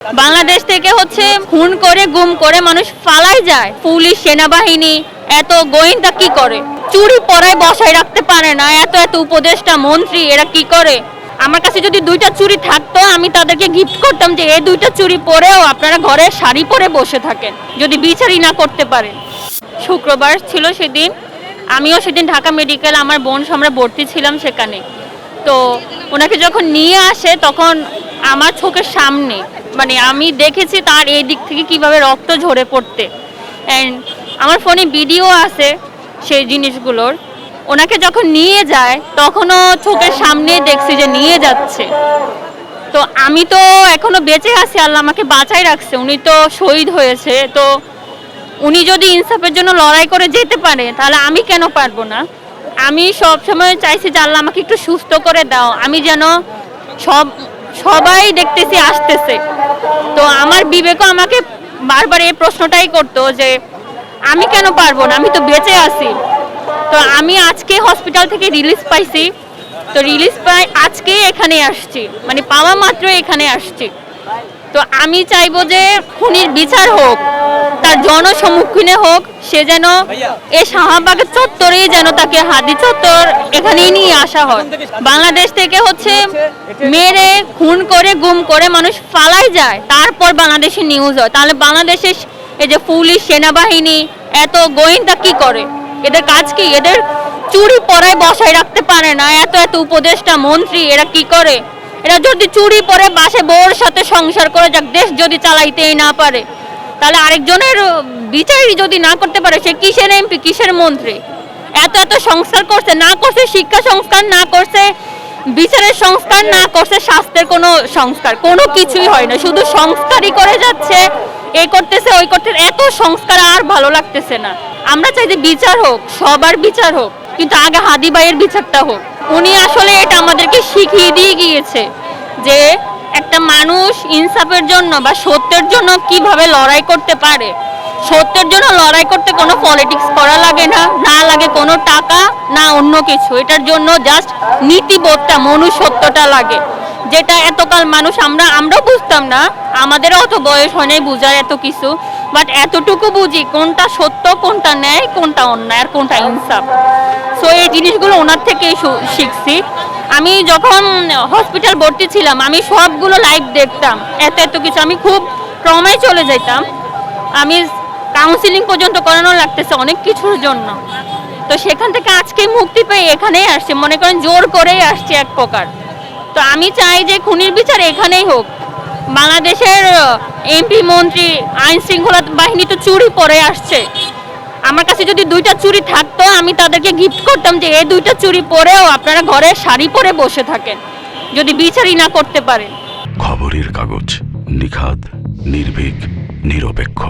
বাংলাদেশ থেকে খুন করে গুম করে মানুষ পালাই যায়। পুলিশ সেনাবাহিনী এত গোয়েন্দা কি করে? চুরি পরায় বসায় রাখতে পারে না। এত এত উপদেষ্টা মন্ত্রী এরা কি করে? আমার কাছে যদি 2টা চুরি থাকতো আমি তাদেরকে গিফট করতাম যে এই 2টা চুরি পরেও আপনারা ঘরে শাড়ি পরে বসে থাকেন, যদি বিচারই না করতে পারেন। শুক্রবার ছিল সেদিন, আমিও সেদিন ঢাকা মেডিকেল, আমার বোন আমরা ভর্তি ছিলাম সেখানে। তো ওনাকে যখন নিয়ে আসে তখন আমার চোখের সামনে আমি দেখেছি তার এই দিক থেকে কিভাবে রক্ত ঝরে পড়তে। অ্যান্ড আমার ফোনে ভিডিও আছে সেই জিনিসগুলোর। ওনাকে যখন নিয়ে যায় তখনও চোখের সামনে দেখছি যে নিয়ে যাচ্ছে। তো আমি তো এখনো বেঁচে আছি, আল্লাহ আমাকে বাঁচাই রাখছে। উনি তো শহীদ হয়েছে, তো উনি যদি ইনসাফের জন্য লড়াই করে যেতে পারে তাহলে আমি কেন পারবো না? আমি সব সময় চাইছি যে আল্লাহ আমাকে একটু সুস্থ করে দাও, আমি যেন সবাই দেখতেছি আসতেছে। তো আমার বিবেকও আমাকে বারবার এই প্রশ্নটাই করতো যে আমি কেন পারবো না, আমি তো বেঁচে আছি। তো আমি আজকে হসপিটাল থেকে রিলিজ পাইছি, তো রিলিজ পাই আজকে এখানে আসছি, পাওয়া মাত্র এখানে আসছি। তো আমি চাইবো যে খুনির বিচার হোক, তার জনসম্মুখীনে হোক, সে যেন এই শাহবাগের চত্বরেই যেন তাকে হাদি চত্বর এখানেই নিয়ে আসা হয়। বাংলাদেশ থেকে মেরে খুন করে গুম করে মানুষ পালাই যায়, তারপর বাংলাদেশে নিউজ হয়। তাহলে বাংলাদেশের এই যে পুলিশ সেনাবাহিনী এত গোয়েন্দা কি করে? এদের কাজ কি? এদের চুরি পরায় বসায় রাখতে পারে না। এত এত উপদেষ্টা মন্ত্রী এরা কি করে? এরা যদি চুরি পরে বাসে বউর সাথে সংসার করে যাক, দেশ যদি চালাইতেই না পারে, তাহলে আরেকজনের বিচারই যদি না করতে পারে, সে কিসের এমপি, কিসের মন্ত্রী? এত এত সংস্কার করছে, না করছে শিক্ষা সংস্কার, না করছে বিচারের সংস্কার, না করছে স্বাস্থ্যের কোনো সংস্কার, কোনো কিছুই হয় না। শুধু সংস্কারই করে যাচ্ছে, এই করতেছে ওই করতেছে। এত সংস্কার আর ভালো লাগতেছে না। আমরা চাই যে বিচার হোক, সবার বিচার হোক, কিন্তু আগে হাদি ভাইয়ের বিচারটা হোক। উনি আসলে এটা আমাদেরকে শিখিয়ে দিয়ে গিয়েছে যে একটা মানুষ ইনসাফের জন্য বা সত্যের জন্য কিভাবে লড়াই করতে পারে। সত্যের জন্য লড়াই করতে কোনো পলিটিক্স করা লাগে না, না লাগে কোনো টাকা, না অন্য কিছু। এটার জন্য জাস্ট নীতিবোধটা, মনুষ্যত্বটা লাগে, যেটা এতকাল মানুষ আমরাও বুঝতাম না। আমাদেরও অত বয়স হয় নাই বুঝার এত কিছু, বাট এতটুকু বুঝি কোনটা সত্য, কোনটা ন্যায়, কোনটা অন্যায়, আর কোনটা ইনসাফ। সো এই জিনিসগুলো ওনার থেকেই শিখছি। আমি যখন হসপিটাল ভর্তি ছিলাম আমি সবগুলো লাইভ দেখতাম, এত এত কিছু। আমি খুব ট্রমায় চলে যেতাম। আমি কাউন্সিলিং পর্যন্ত করানো লাগতেছে অনেক কিছুর জন্য। তো সেখান থেকে আজকে মুক্তি পেয়ে এখানেই আসছি, মনে করেন জোর করেই আসছি এক প্রকার। তো আমি চাই যে খুনির বিচার এখানেই হোক। বাংলাদেশের এমপি মন্ত্রী আইন শৃঙ্খলা বাহিনী তো চুরি পরে আসছে। আমার কাছে যদি 2টা চুরি থাকতো আমি তাদেরকে গিফট করতাম যে এই 2টা চুরি পরেও আপনারা ঘরে শাড়ি পরে বসে থাকেন, যদি বিচারই না করতে পারেন। খবরের কাগজ, নিখাদ, নির্ভীক, নিরপেক্ষ।